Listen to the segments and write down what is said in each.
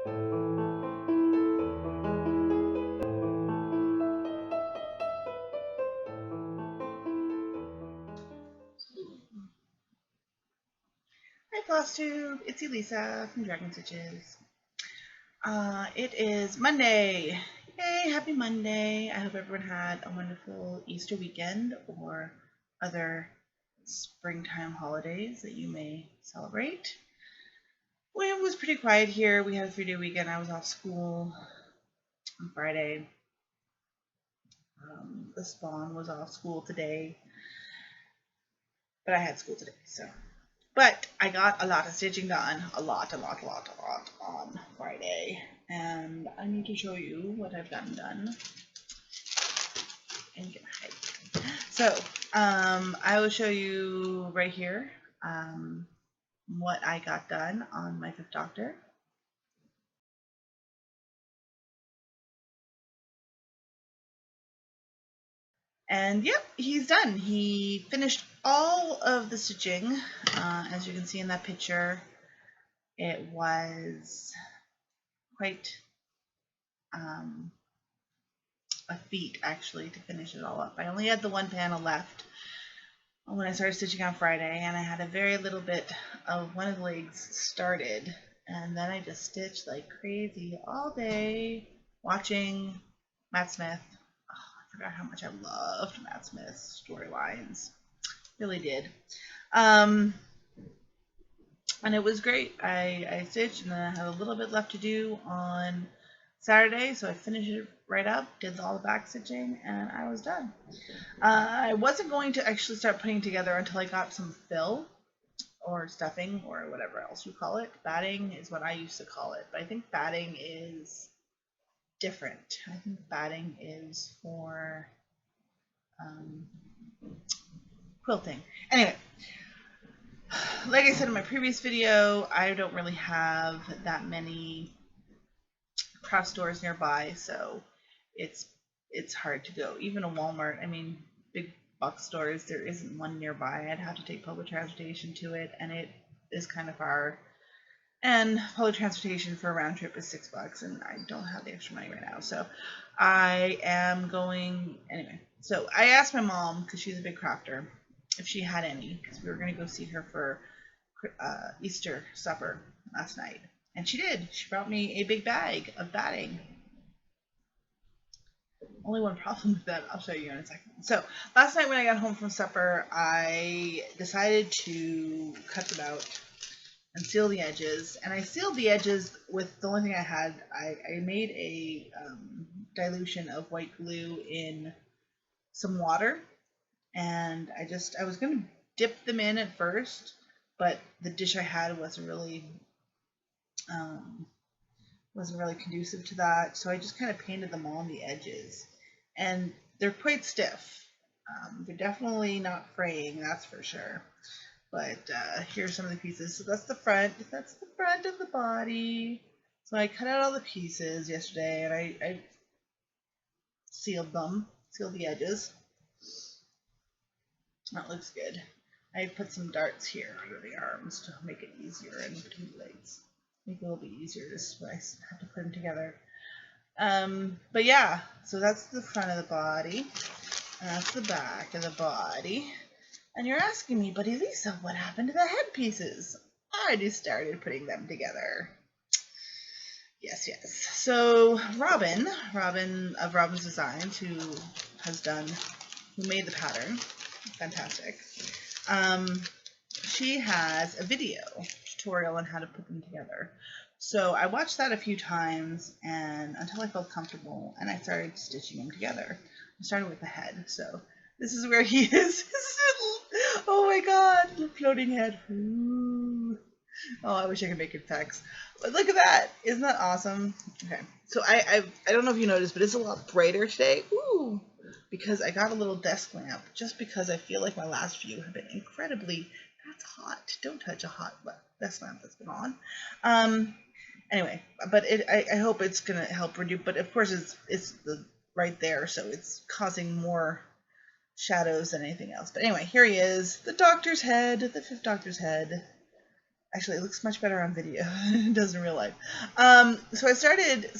Hi FlossTube, it's Elisa from Dragon Stitches. It is Monday. Yay, happy Monday. I hope everyone had a wonderful Easter weekend or other springtime holidays that you may celebrate. Well, it was pretty quiet here. We had a 3-day weekend. I was off school on Friday. The spawn was off school today, but I had school today, so. But I got a lot of stitching done, a lot on Friday, and I need to show you what I've gotten done. And get my head. So, I will show you right here what I got done on my 5th Doctor. And yep, he's done. He finished all of the stitching. As you can see in that picture, it was quite a feat actually to finish it all up. I only had the one panel left when I started stitching on Friday, and I had a very little bit of one of the legs started, and then I just stitched like crazy all day watching Matt Smith. I forgot how much I loved Matt Smith's storylines. Really did. And it was great. I stitched, and then I had a little bit left to do on Saturday, so I finished it right up, did all the back stitching, and I was done. I wasn't going to actually start putting together until I got some fill or stuffing or whatever else you call it. Batting is what I used to call it, but I think batting is different. I think batting is for quilting. Anyway, like I said in my previous video, I don't really have that many craft stores nearby, so it's hard to go. Even a Walmart, I mean, big box stores, there isn't one nearby. I'd have to take public transportation to it, and it is kind of far. And public transportation for a round trip is $6, and I don't have the extra money right now. So I am going anyway. So I asked my mom, because she's a big crafter, if she had any, because we were going to go see her for Easter supper last night. And she did. She brought me a big bag of batting. Only one problem with that, I'll show you in a second. So last night when I got home from supper, I decided to cut them out and seal the edges. And I sealed the edges with the only thing I had. I made a dilution of white glue in some water, and I was going to dip them in at first, but the dish I had wasn't really conducive to that, so I just kind of painted them all on the edges, and they're quite stiff. They're definitely not fraying, that's for sure. But here's some of the pieces. So that's the front of the body. So I cut out all the pieces yesterday, and I sealed the edges. That looks good. I put some darts here under the arms to make it easier, and between the legs. Make it a little bit easier just when I have to put them together. But yeah, so that's the front of the body, and that's the back of the body. And you're asking me, but Elisa, what happened to the head pieces? I just started putting them together. Yes. So Robin of Robin's Designs, who made the pattern, fantastic. She has a video tutorial on how to put them together. So I watched that a few times, and until I felt comfortable, and I started stitching them together. I started with the head. So this is where he is. Oh my god, the floating head. Ooh. Oh, I wish I could make effects. But look at that. Isn't that awesome? Okay. So I don't know if you noticed, but it's a lot brighter today. Ooh. Because I got a little desk lamp, just because I feel like my last few have been incredibly, that's hot. Don't touch a hot desk lamp that's been on. Anyway, but I hope it's going to help reduce, but of course it's right there, so it's causing more shadows than anything else. But anyway, here he is, the doctor's head, the 5th Doctor's head. Actually, it looks much better on video than it does in real life. So I started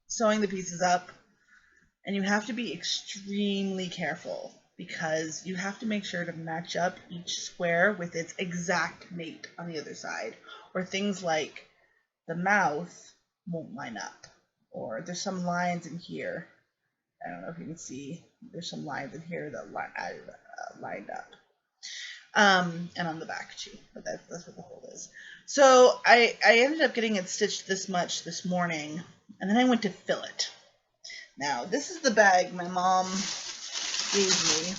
sewing the pieces up, and you have to be extremely careful because you have to make sure to match up each square with its exact mate on the other side, or things like the mouth won't line up, or there's some lines in here. I don't know if you can see, there's some lines in here that lined up. And on the back too, but that's what the hole is. So I ended up getting it stitched this much this morning, and then I went to fill it. Now, this is the bag my mom gave me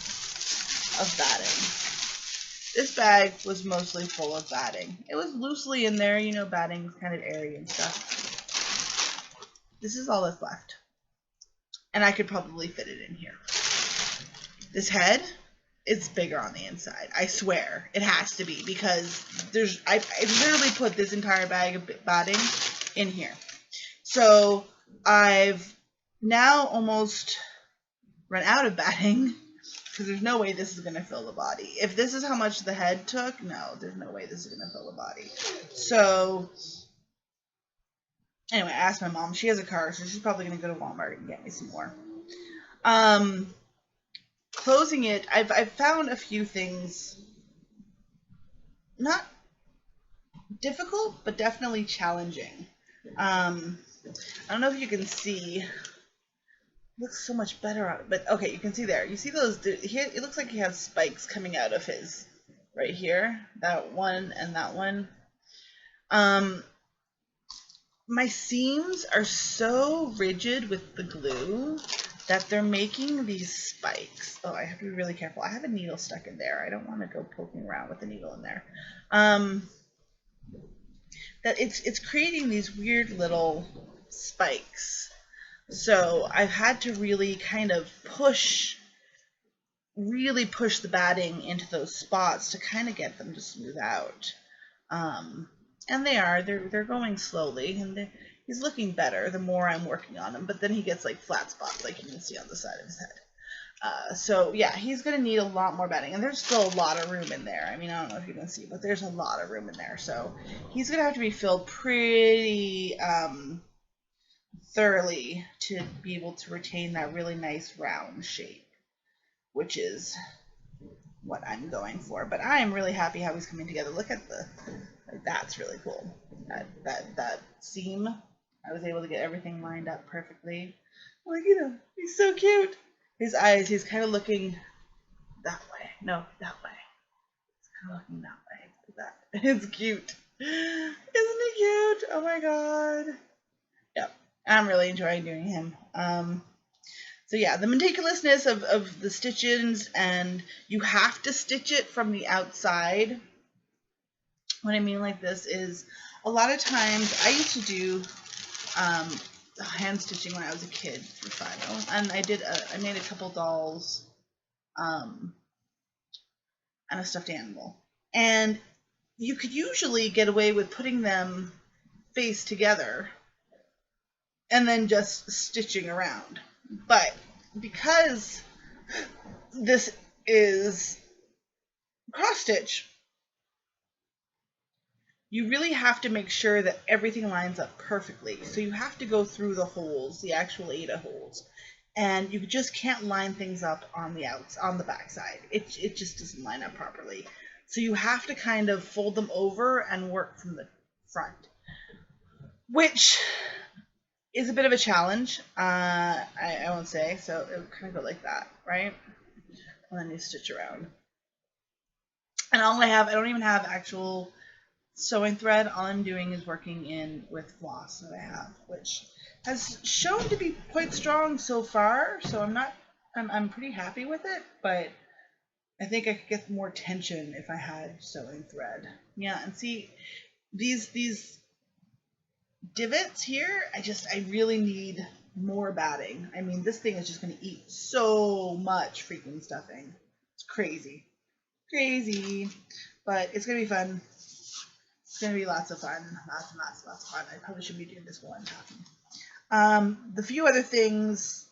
of batting. This bag was mostly full of batting. It was loosely in there, you know, batting's kind of airy and stuff. This is all that's left. And I could probably fit it in here. This head, it's bigger on the inside. I swear, it has to be, because I literally put this entire bag of batting in here. So I've now almost run out of batting, because there's no way this is going to fill the body. If this is how much the head took, no, there's no way this is going to fill the body. So anyway, I asked my mom. She has a car, so she's probably going to go to Walmart and get me some more. Closing it, I've found a few things not difficult, but definitely challenging. I don't know if you can see. Looks so much better on it, but okay, you can see there. You see those? It looks like he has spikes coming out of his right here. That one and that one. My seams are so rigid with the glue that they're making these spikes. Oh, I have to be really careful. I have a needle stuck in there. I don't want to go poking around with the needle in there. That it's creating these weird little spikes. So I've had to really kind of push the batting into those spots to kind of get them to smooth out. And they're going slowly, and he's looking better the more I'm working on him, but then he gets like flat spots like you can see on the side of his head. So yeah, he's going to need a lot more batting, and there's still a lot of room in there. I mean, I don't know if you can see, but there's a lot of room in there. So he's going to have to be filled pretty thoroughly to be able to retain that really nice round shape, which is what I'm going for. But I am really happy how he's coming together. Look at that's really cool. That seam, I was able to get everything lined up perfectly. Like, you know, he's so cute. His eyes, he's kind of looking that way. No, that way. He's kind of looking that way. Look at that. It's cute. Isn't it cute? Oh my god. Yep. I'm really enjoying doing him. So yeah, the meticulousness of the stitch-ins, and you have to stitch it from the outside. What I mean like this is, a lot of times I used to do hand stitching when I was a kid for fun, and I made a couple dolls and a stuffed animal, and you could usually get away with putting them face together and then just stitching around. But because this is cross stitch, you really have to make sure that everything lines up perfectly. So you have to go through the holes, the actual Ada holes, and you just can't line things up on the back side. It just doesn't line up properly. So you have to kind of fold them over and work from the front, which is a bit of a challenge. I won't say. So it would kind of go like that, right? And then you stitch around. And I don't even have actual sewing thread. All I'm doing is working in with floss that I have, which has shown to be quite strong so far. So I'm pretty happy with it, but I think I could get more tension if I had sewing thread. Yeah, and see these divots here, I really need more batting. I mean, this thing is just going to eat so much freaking stuffing. It's crazy. But it's going to be fun. It's going to be lots of fun. Lots of fun. I probably should be doing this while I'm talking. The few other things,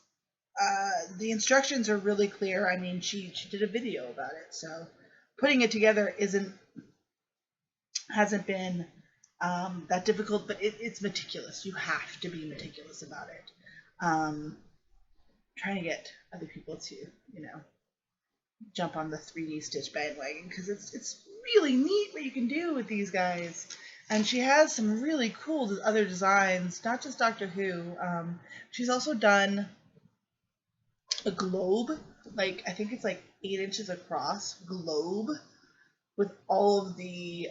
the instructions are really clear. I mean, she did a video about it, so. putting it together hasn't been that difficult, but it's meticulous. You have to be meticulous about it. Trying to get other people to, jump on the 3D stitch bandwagon, because it's really neat what you can do with these guys. And she has some really cool other designs, not just Doctor Who. She's also done a globe, like I think it's like 8 inches across globe, with all the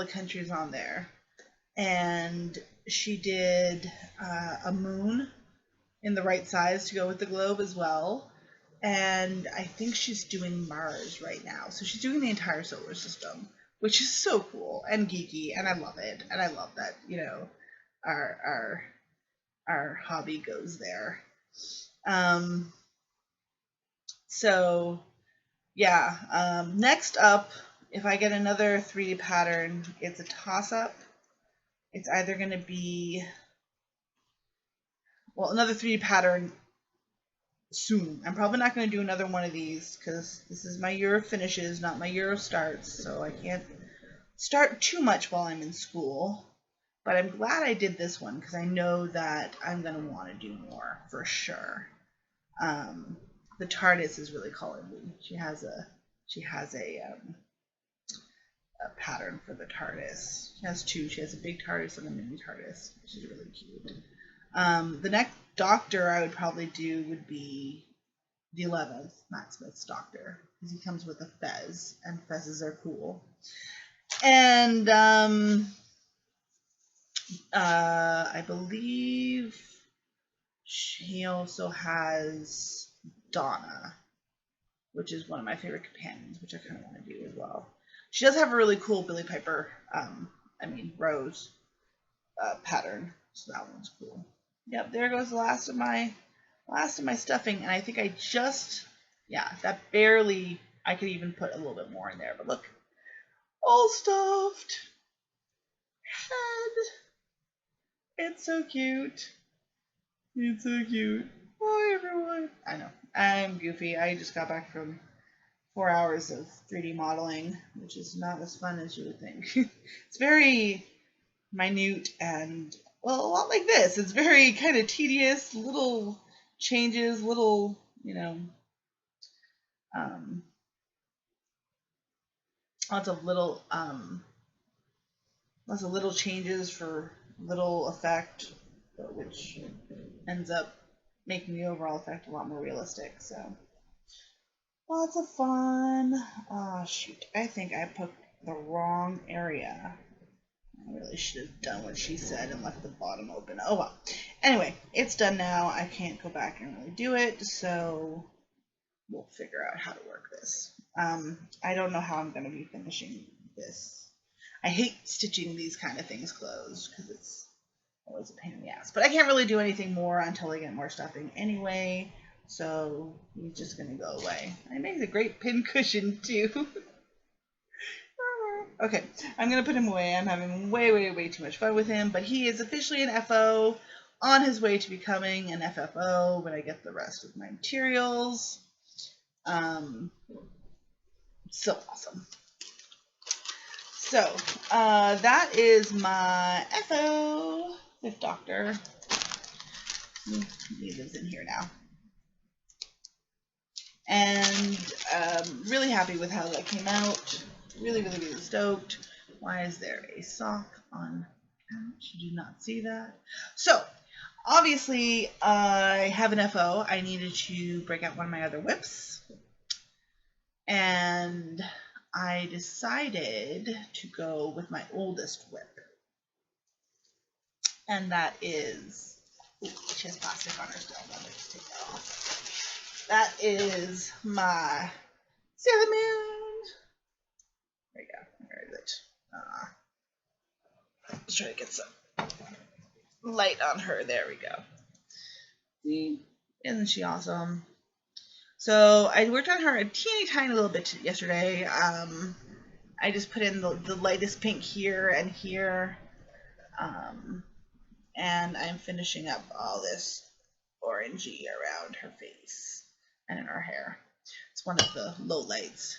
countries on there. And she did a moon in the right size to go with the globe as well. And I think she's doing Mars right now. So she's doing the entire solar system, which is so cool and geeky, and I love it. And I love that, our hobby goes there. So yeah, next up, if I get another 3D pattern, it's a toss-up. It's either going to be, well, another 3D pattern soon. I'm probably not going to do another one of these because this is my year of finishes, not my year of starts, so I can't start too much while I'm in school. But I'm glad I did this one because I know that I'm going to want to do more for sure. The TARDIS is really calling me. She has a pattern for the TARDIS. She has two. She has a big TARDIS and a mini TARDIS, which is really cute. The next Doctor I would probably do would be the 11th, Matt Smith's Doctor, because he comes with a fez, and fezzes are cool. And I believe she also has Donna, which is one of my favorite companions, which I kind of want to do as well. She does have a really cool Billie Piper, Rose pattern, so that one's cool. Yep, there goes the last of my stuffing, and I think I just, that barely, I could even put a little bit more in there, but look, all stuffed head. It's so cute. It's so cute. Hi everyone. I know, I'm goofy. I just got back from 4 hours of 3D modeling, which is not as fun as you would think. It's very minute and, well, a lot like this. It's very kind of tedious, little changes, little, lots of little changes for little effect, which ends up making the overall effect a lot more realistic. So lots of fun. Oh shoot, I think I put the wrong area. I really should have done what she said and left the bottom open. Oh well. Anyway, it's done now. I can't go back and really do it, so we'll figure out how to work this. I don't know how I'm going to be finishing this. I hate stitching these kind of things closed because it's always a pain in the ass. But I can't really do anything more until I get more stuffing anyway, so he's just going to go away. It makes a great pin cushion too. Okay, I'm going to put him away. I'm having way too much fun with him, but he is officially an FO, on his way to becoming an FFO when I get the rest of my materials. So awesome. So, that is my FO with Doctor. He lives in here now. And really happy with how that came out. Really stoked. Why is there a sock on couch? You do not see that. So, obviously, I have an FO. I needed to break out one of my other WIPs. And I decided to go with my oldest WIP. And that is, she has plastic on her still. Let me just take that off. That is my Sailor Moon. There you go. Where is it? Let's try to get some light on her. There we go. See? Isn't she awesome? So I worked on her a teeny tiny little bit yesterday. I just put in the lightest pink here and here. And I'm finishing up all this orangey around her face and in her hair. It's one of the low lights.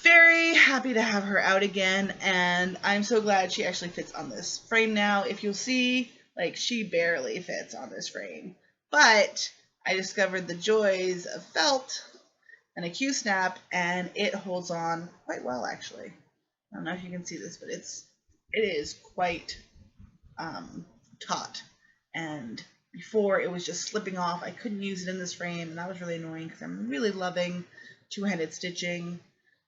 Very happy to have her out again, and I'm so glad she actually fits on this frame now. If you'll see, like, she barely fits on this frame, but I discovered the joys of felt and a Q-snap, and it holds on quite well, actually. I don't know if you can see this, but it is quite taut, and before it was just slipping off. I couldn't use it in this frame, and that was really annoying because I'm really loving two-handed stitching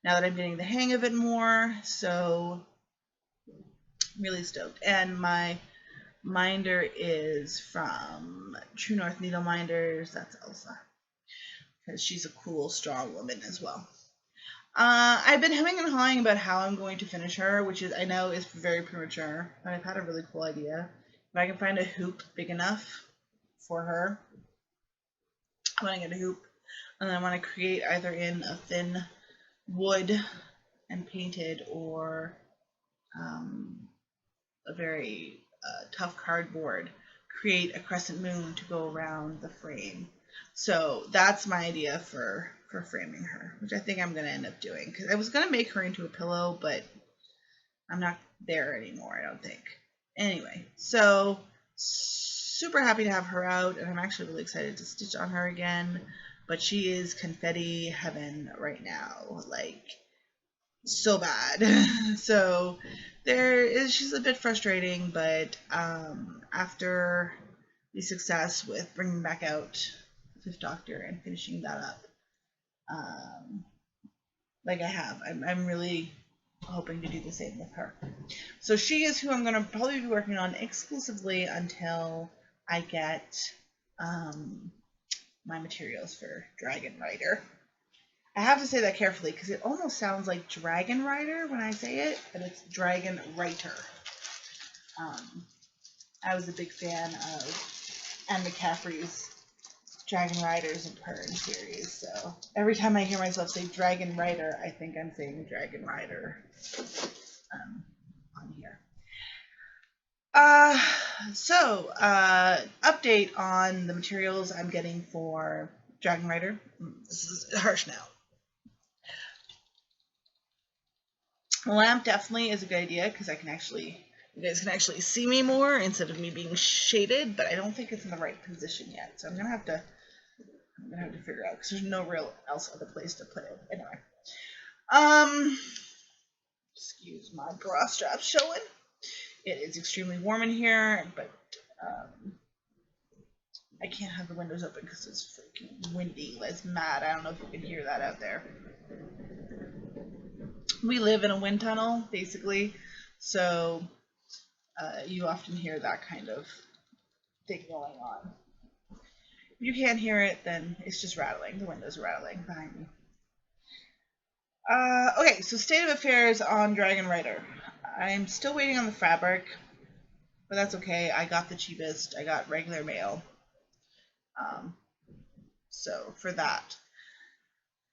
now that I'm getting the hang of it more. So I'm really stoked. And my minder is from True North Needle Minders. That's Elsa, because she's a cool, strong woman as well. I've been hemming and hawing about how I'm going to finish her, which is, I know, is very premature, but I've had a really cool idea. If I can find a hoop big enough for her, I'm going to get a hoop, and then I want to create either in a thin wood and painted, or a very tough cardboard, create a crescent moon to go around the frame. So that's my idea for framing her, which I think I'm going to end up doing, because I was going to make her into a pillow, but I'm not there anymore, I don't think. Anyway, so super happy to have her out, and I'm actually really excited to stitch on her again, but she is confetti heaven right now, like, so bad. So she's a bit frustrating, but after the success with bringing back out Fifth Doctor and finishing that up, like I have, I'm really hoping to do the same with her. So she is who I'm going to probably be working on exclusively until I get my materials for Dragon Rider. I have to say that carefully because it almost sounds like Dragon Rider when I say it, but it's Dragon Writer. I was a big fan of Anne McCaffrey's Dragon Riders and Pern series, so every time I hear myself say Dragon Rider, I think I'm saying Dragon Rider on here. Update on the materials I'm getting for Dragon Rider. This is harsh now. The lamp definitely is a good idea because you guys can actually see me more instead of me being shaded, but I don't think it's in the right position yet. So I'm gonna have to figure out because there's no real other place to put it. Anyway, excuse my bra strap showing. It is extremely warm in here, but I can't have the windows open because it's freaking windy. It's mad. I don't know if you can hear that out there. We live in a wind tunnel, basically, so you often hear that kind of thing going on. If you can't hear it, then it's just rattling. The windows are rattling behind me. Okay, so state of affairs on Dragon Rider. I'm still waiting on the fabric, but that's okay. I got the cheapest. I got regular mail. So for that.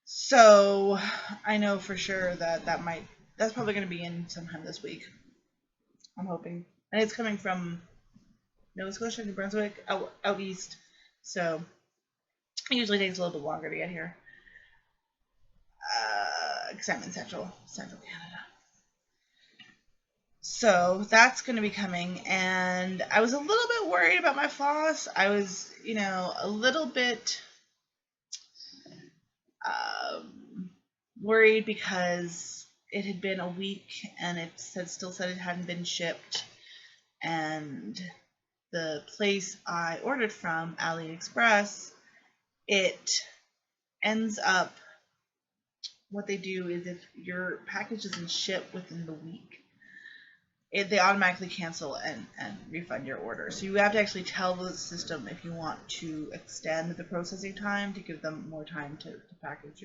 So I know for sure that's probably going to be in sometime this week. I'm hoping. And it's coming from Nova Scotia, New Brunswick, out east. So it usually takes a little bit longer to get here. Because I'm in central Canada. So that's going to be coming, and I was a little bit worried about my floss. I was, a little bit worried because it had been a week and it still said it hadn't been shipped, and the place I ordered from, AliExpress, it ends up, what they do is if your package doesn't ship within the week, they automatically cancel and refund your order. So you have to actually tell the system if you want to extend the processing time to give them more time to package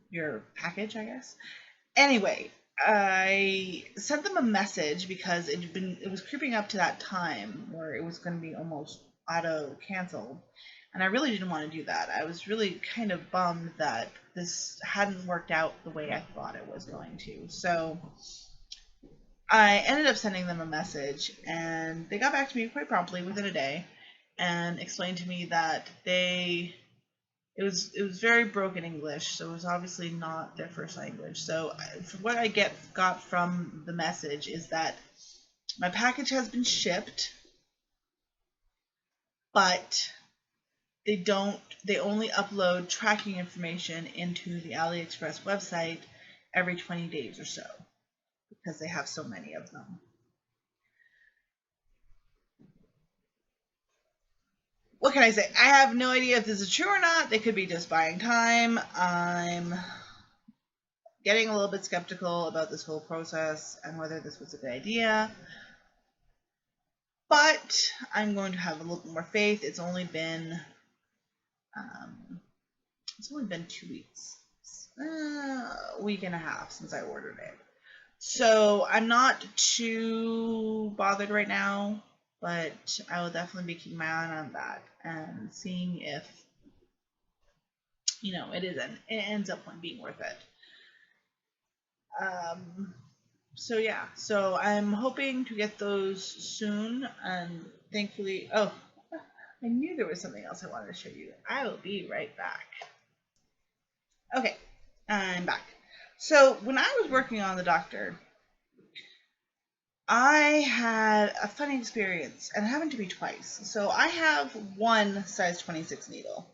your package, I guess. Anyway, I sent them a message because it was creeping up to that time where it was going to be almost auto canceled, and I really didn't want to do that. I was really kind of bummed that this hadn't worked out the way I thought it was going to. So I ended up sending them a message, and they got back to me quite promptly within a day and explained to me that they it was very broken English, so it was obviously not their first language. So what I got from the message is that my package has been shipped, but they only upload tracking information into the AliExpress website every 20 days or so, because they have so many of them. What can I say? I have no idea if this is true or not. They could be just buying time. I'm getting a little bit skeptical about this whole process and whether this was a good idea. But I'm going to have a little bit more faith. It's only been 2 weeks, a week and a half since I ordered it. So I'm not too bothered right now, but I will definitely be keeping my eye on that and seeing if, it ends up being worth it. So yeah, so I'm hoping to get those soon, and thankfully, I knew there was something else I wanted to show you. I will be right back. Okay, I'm back. So when I was working on the doctor, I had a funny experience, and it happened to me twice. So I have one size 26 needle.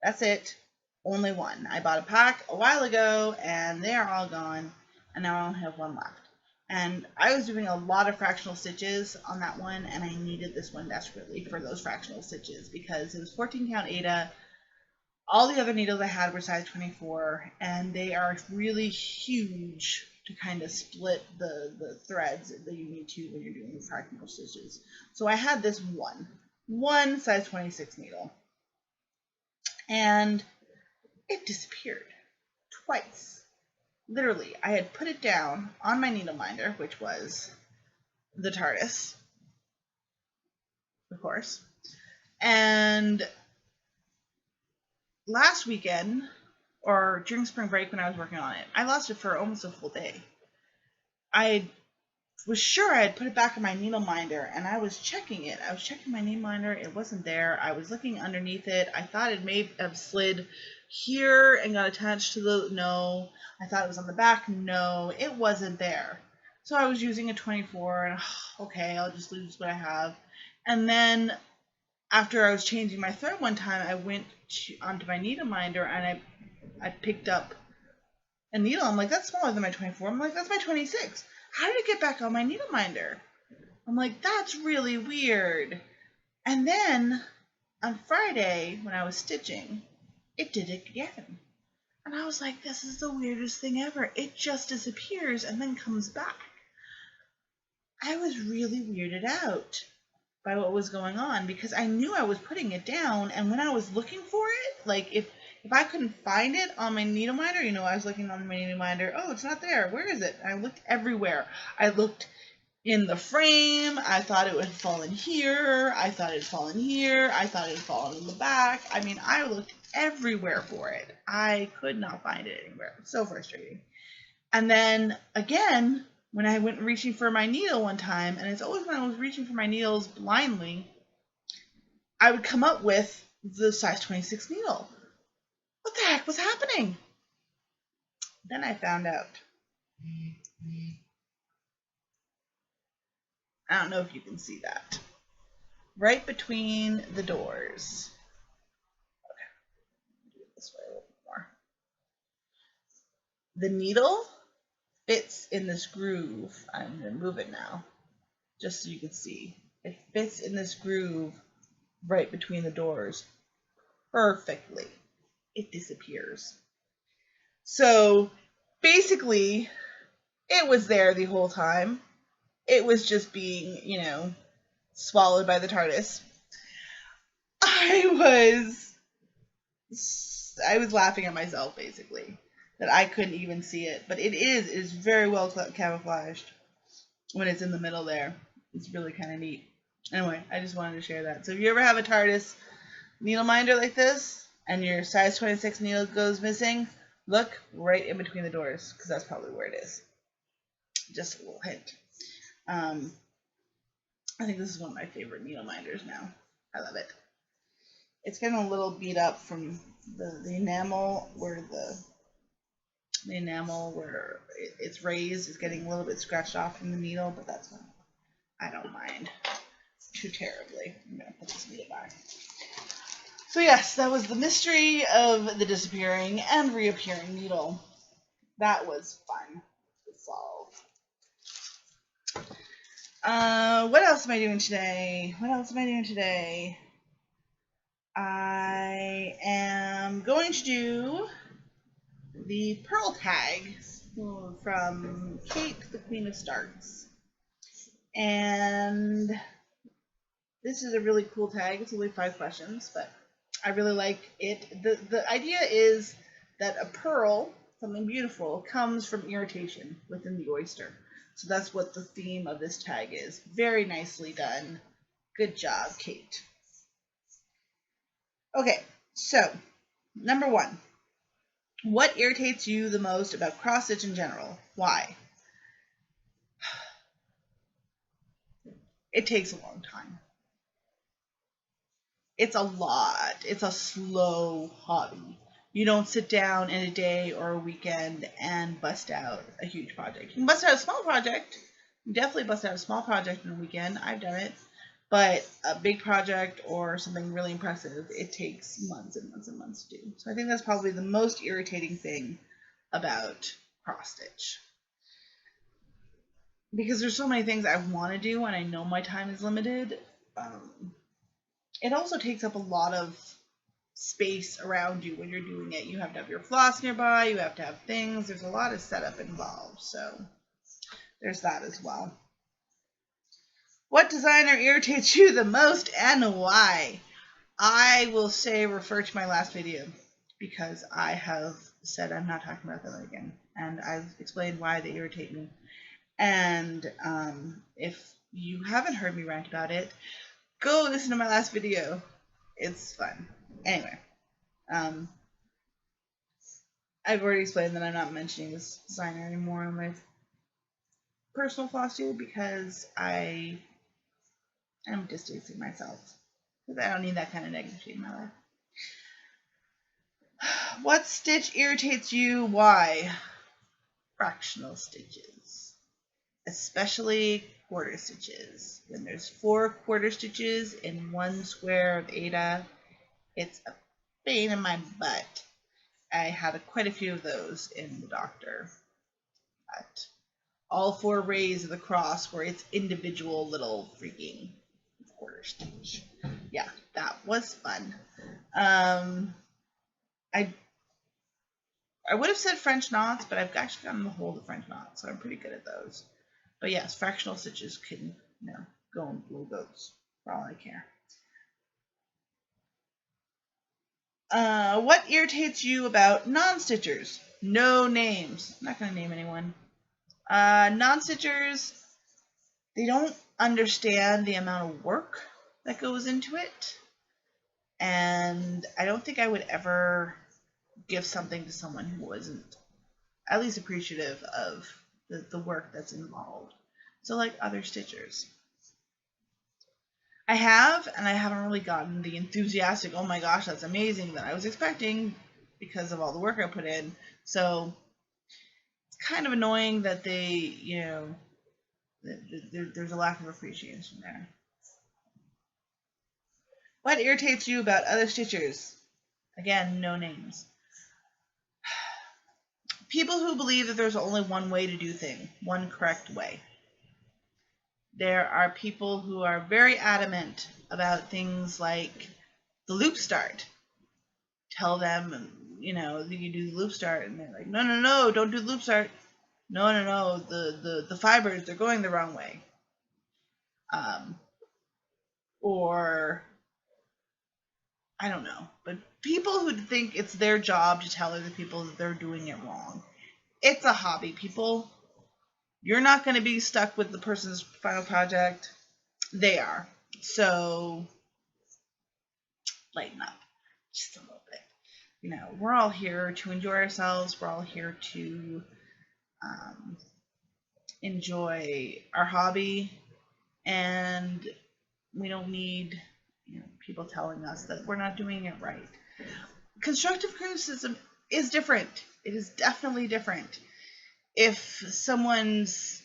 That's it. Only one. I bought a pack a while ago, and they are all gone, and now I only have one left. And I was doing a lot of fractional stitches on that one, and I needed this one desperately for those fractional stitches because it was 14 count Ada. All the other needles I had were size 24, and they are really huge to kind of split the threads that you need to when you're doing fractional stitches. So I had this one size 26 needle, and it disappeared twice. Literally, I had put it down on my needle minder, which was the TARDIS, of course, and last weekend, or during spring break when I was working on it, I lost it for almost a full day. I was sure I had put it back in my needle minder, and I was checking it. I was checking my needle minder. It wasn't there. I was looking underneath it. I thought it may have slid here and got attached to the... No. I thought it was on the back. No, it wasn't there. So I was using a 24, and okay, I'll just lose what I have. And then after I was changing my thread one time, I went onto my needle minder, and I picked up a needle. I'm like, that's smaller than my 24. I'm like, that's my 26. How did it get back on my needle minder? I'm like, that's really weird. And then on Friday, when I was stitching, it did it again. And I was like, this is the weirdest thing ever. It just disappears and then comes back. I was really weirded out by what was going on because I knew I was putting it down, and when I was looking for it, like if I couldn't find it on my needle minder, I was looking on my needle minder, oh, it's not there. Where is it? I looked everywhere. I looked in the frame. I thought it would fall in here. I thought it'd fall in here. I thought it'd fall in the back. I mean, I looked everywhere for it. I could not find it anywhere. So frustrating. And then again, when I went reaching for my needle one time, and it's always when I was reaching for my needles blindly, I would come up with the size 26 needle. What the heck was happening? Then I found out. I don't know if you can see that. Right between the doors. Okay, do it this way a little bit more. The needle fits in this groove. I'm going to move it now, just so you can see. It fits in this groove right between the doors perfectly. It disappears. So basically, it was there the whole time. It was just being, swallowed by the TARDIS. I was laughing at myself, basically, that I couldn't even see it. But it is very well camouflaged when it's in the middle there. It's really kind of neat. Anyway, I just wanted to share that. So if you ever have a TARDIS needle minder like this, and your size 26 needle goes missing, look right in between the doors, because that's probably where it is. Just a little hint. I think this is one of my favorite needle minders now. I love it. It's getting a little beat up from the enamel where the enamel where it's raised is getting a little bit scratched off from the needle, but that's fine. I don't mind too terribly. I'm going to put this needle back. So yes, that was the mystery of the disappearing and reappearing needle. That was fun to solve. What else am I doing today? I am going to do the pearl tag from Kate, the Queen of Starts. And this is a really cool tag. It's only 5 questions, but I really like it. The idea is that a pearl, something beautiful, comes from irritation within the oyster. So that's what the theme of this tag is. Very nicely done. Good job, Kate. Okay, so number 1. What irritates you the most about cross stitch in general? Why? It takes a long time. It's a lot. It's a slow hobby. You don't sit down in a day or a weekend and bust out a huge project. You can bust out a small project. You definitely bust out a small project in a weekend. I've done it. But a big project or something really impressive, it takes months and months and months to do. So I think that's probably the most irritating thing about cross stitch. Because there's so many things I want to do and I know my time is limited. It also takes up a lot of space around you when you're doing it. You have to have your floss nearby, you have to have things. There's a lot of setup involved, so there's that as well. What designer irritates you the most and why? I will say refer to my last video because I have said I'm not talking about them again, and I've explained why they irritate me. And if you haven't heard me rant about it, go listen to my last video. It's fun. Anyway, I've already explained that I'm not mentioning this designer anymore on my personal FlossTube because I am distancing myself. Because I don't need that kind of negativity in my life. What stitch irritates you? Why? Fractional stitches. Especially quarter stitches. When there's 4 quarter stitches in 1 square of Ada, it's a pain in my butt. I had quite a few of those in the doctor. But all 4 rays of the cross were its individual little freaking quarter stitch. Yeah, that was fun. I would have said French knots, but I've actually gotten the hold of French knots, so I'm pretty good at those. But yes, fractional stitches can, go in little goats for all I care. What irritates you about non-stitchers? No names. I'm not going to name anyone. Non-stitchers, they don't understand the amount of work that goes into it. And I don't think I would ever give something to someone who wasn't at least appreciative of the work that's involved. So like other stitchers. I have, and I haven't really gotten the enthusiastic, oh my gosh, that's amazing, that I was expecting because of all the work I put in. So it's kind of annoying that they, there's a lack of appreciation there. What irritates you about other stitchers? Again, no names. People who believe that there's only one way to do things, one correct way. There are people who are very adamant about things like the loop start. Tell them, that you do the loop start, and they're like, no, don't do the loop start. No, the fibers, they're going the wrong way. Or I don't know, but people who think it's their job to tell other people that they're doing it wrong. It's a hobby, people. You're not going to be stuck with the person's final project. They are. So lighten up just a little bit. We're all here to enjoy ourselves. We're all here to enjoy our hobby. And we don't need people telling us that we're not doing it right. Constructive criticism is different. It is definitely different. If someone's,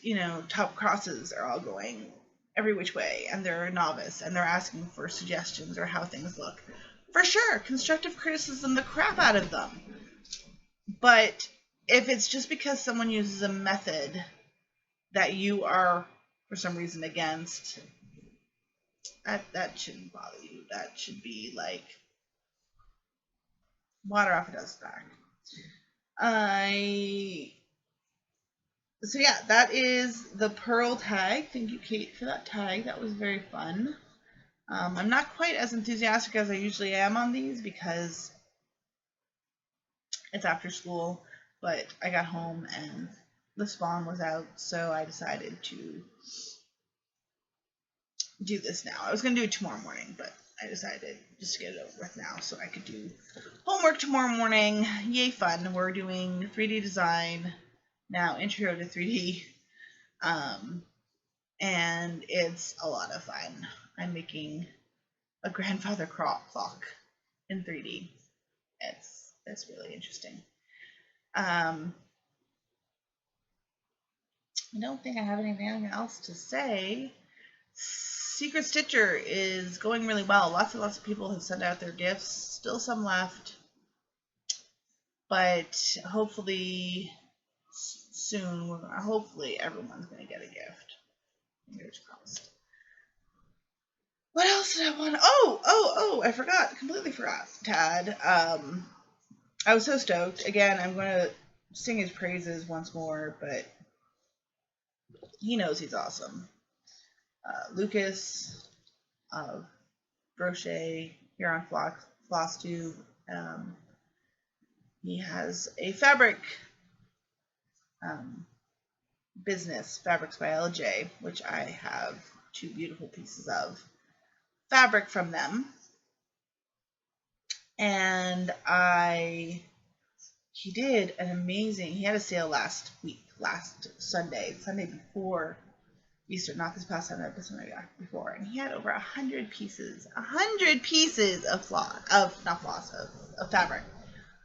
top crosses are all going every which way and they're a novice and they're asking for suggestions or how things look, for sure, constructive criticism the crap out of them. But if it's just because someone uses a method that you are, for some reason, against, that shouldn't bother you. That should be like water off a duck's back. So yeah, that is the Pearl tag. Thank you, Kate, for that tag. That was very fun. I'm not quite as enthusiastic as I usually am on these because it's after school, but I got home and the spawn was out, so I decided to do this now. I was going to do it tomorrow morning, but I decided just to get it over with now so I could do homework tomorrow morning. Yay, fun. We're doing 3D design now, intro to 3D, and it's a lot of fun. I'm making a grandfather clock in 3D. It's really interesting. I don't think I have anything else to say. Secret Stitcher is going really well. Lots and lots of people have sent out their gifts. Still some left. But hopefully soon, hopefully everyone's going to get a gift. Fingers crossed. What else did I want to... Oh, I forgot. Completely forgot. Tad. I was so stoked. Again, I'm going to sing his praises once more, but he knows he's awesome. Lucas of Brochet here on FlossTube. He has a fabric business, Fabrics by LJ, which I have 2 beautiful pieces of fabric from them. And he did an amazing, he had a sale last Sunday before Easter, not this past Sunday, but Sunday before, and he had over 100 pieces of fabric.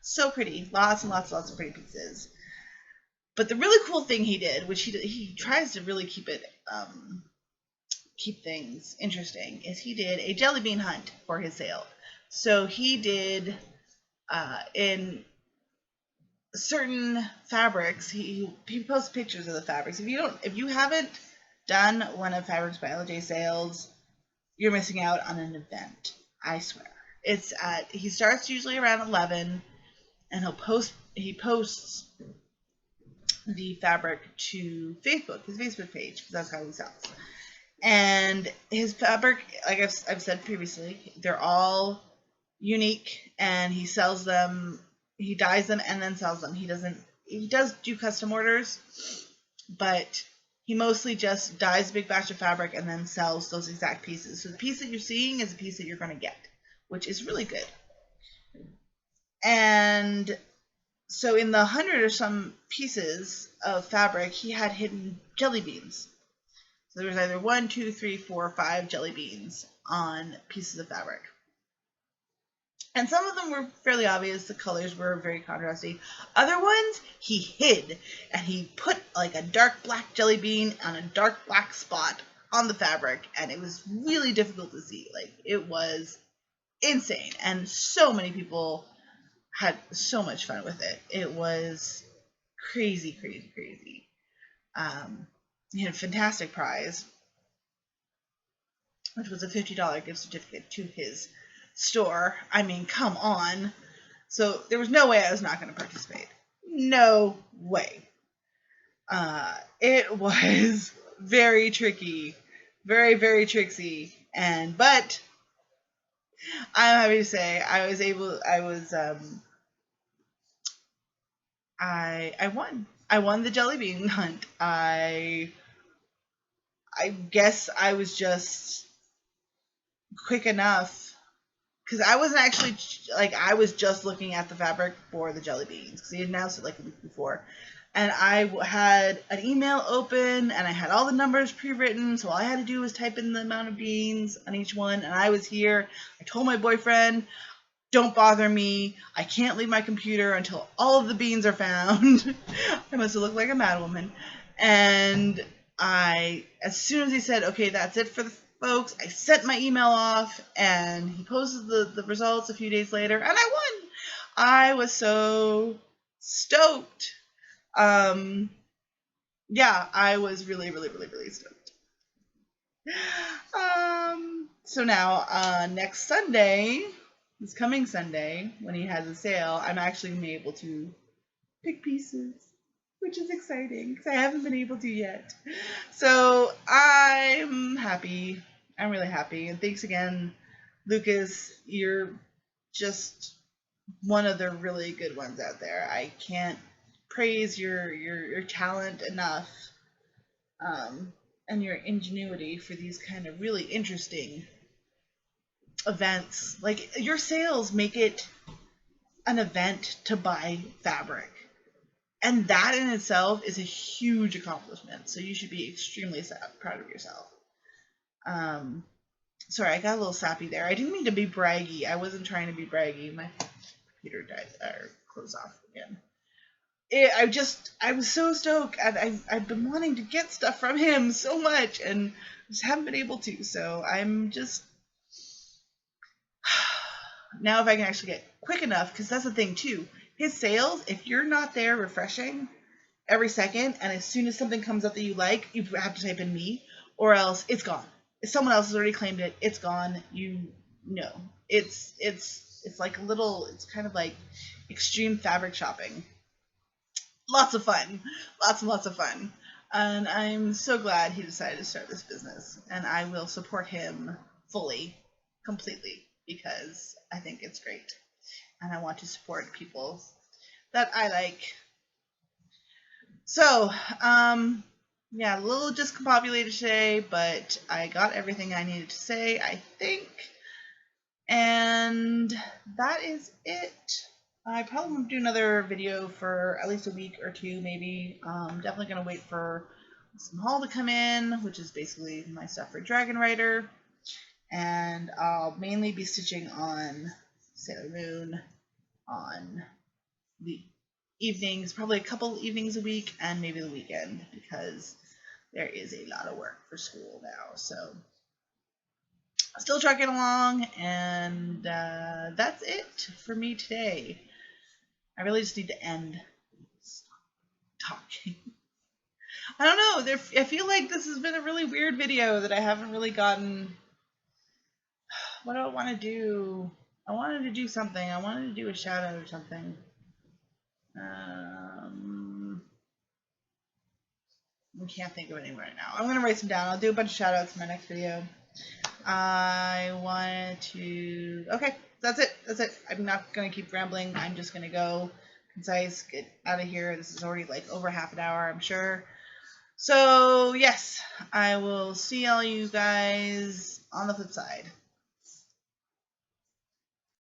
So pretty, lots and lots of pretty pieces. But the really cool thing he did, which he tries to really keep things interesting, is he did a jelly bean hunt for his sale. So he did in certain fabrics, he posts pictures of the fabrics. If you haven't done one of Fabrics by LJ sales, you're missing out on an event. I swear. He starts usually around 11, and he posts the fabric to Facebook, his Facebook page, because that's how he sells. And his fabric, like I've said previously, they're all unique, and he sells them. He dyes them and then sells them. He does do custom orders, but he mostly just dyes a big batch of fabric and then sells those exact pieces. So the piece that you're seeing is a piece that you're going to get, which is really good. And so in the 100 or some pieces of fabric, he had hidden jelly beans. So there was either 1, 2, 3, 4, 5 jelly beans on pieces of fabric. And some of them were fairly obvious. The colors were very contrasty. Other ones, he hid. And he put like a dark black jelly bean on a dark black spot on the fabric. And it was really difficult to see. Like, it was insane. And so many people had so much fun with it. It was crazy, crazy, crazy. He had a fantastic prize, which was a $50 gift certificate to his store. I mean, come on. So there was no way I was not going to participate. No way. It was very tricky, very, very tricksy, but I'm happy to say I won. I won the jelly bean hunt. I guess I was just quick enough, because I wasn't actually, I was just looking at the fabric for the jelly beans, because he announced it like a week before. and I had an email open, and I had all the numbers pre-written, so all I had to do was type in the amount of beans on each one, and I was here. I told my boyfriend, don't bother me. I can't leave my computer until all of the beans are found. I must have looked like a madwoman. And as soon as he said, okay, that's it for the folks, I sent my email off, and he posted the results a few days later, and I won. I was so stoked. Yeah, I was really, really, really, really stoked. So now, next Sunday, this coming Sunday, when he has a sale, I'm actually going to be able to pick pieces, which is exciting because I haven't been able to yet. So I'm happy. I'm really happy. And thanks again, Lucas. You're just one of the really good ones out there. I can't praise your talent enough, and your ingenuity for these kind of really interesting events. Like, your sales make it an event to buy fabric, and that in itself is a huge accomplishment, so you should be extremely proud of yourself. Sorry, I got a little sappy there. I didn't mean to be braggy. I wasn't trying to be braggy. My computer died, or closed off again. I was so stoked, and I've been wanting to get stuff from him so much, and just haven't been able to, so I'm just, now if I can actually get quick enough, because that's the thing too, his sales, if you're not there refreshing every second, and as soon as something comes up that you like, you have to type in me, or else it's gone. If someone else has already claimed it, it's gone. You know, it's like a little, it's kind of like extreme fabric shopping. Lots of fun, lots and lots of fun. And I'm so glad he decided to start this business, and I will support him fully, completely, because I think it's great, and I want to support people that I like. So, yeah, a little discombobulated today, but I got everything I needed to say, I think, and that is it. I probably won't do another video for at least a week or two, maybe. Definitely going to wait for some haul to come in, which is basically my stuff for Dragon Rider. And I'll mainly be stitching on Sailor Moon on the evenings, probably a couple evenings a week, and maybe the weekend, because there is a lot of work for school now. So still trucking along, and that's it for me today. I really just need to end talking. I don't know. I feel like this has been a really weird video that I haven't really gotten. What do I want to do? I wanted to do something. I wanted to do a shout out or something. I can't think of anything right now. I'm going to write some down. I'll do a bunch of shout outs in my next video. I wanted to. Okay, that's it. That's it. I'm not going to keep rambling. I'm just going to go concise, get out of here. This is already like over half an hour, I'm sure. So, yes, I will see all you guys on the flip side.